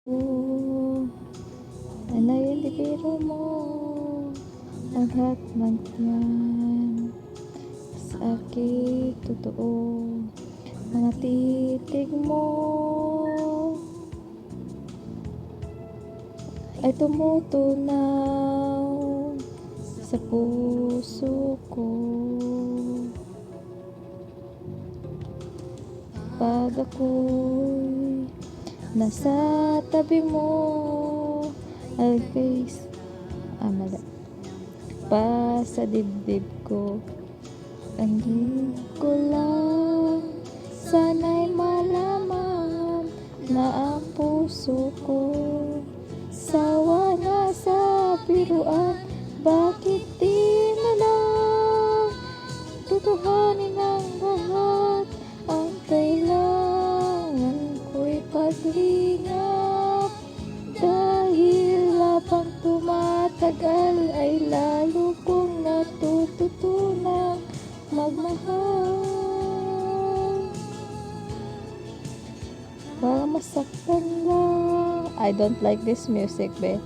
Ano yun, di biro mo maghatag yan sa aking totoo. Mga titig mo ay tumutunaw sa puso ko. Pag ako'y nasa tabi mo, always mali pa sa dibdib ko. Ang ko lang sana'y malaman na ang puso ko sawa na sa biruan. Bakit di na lang tutuhanin ang lahat? Ang kailangan ko'y paglingap, dahil habang tumatagal ay lalo kong natututunang magmahal. Para masaktan lang. I don't like this music, be.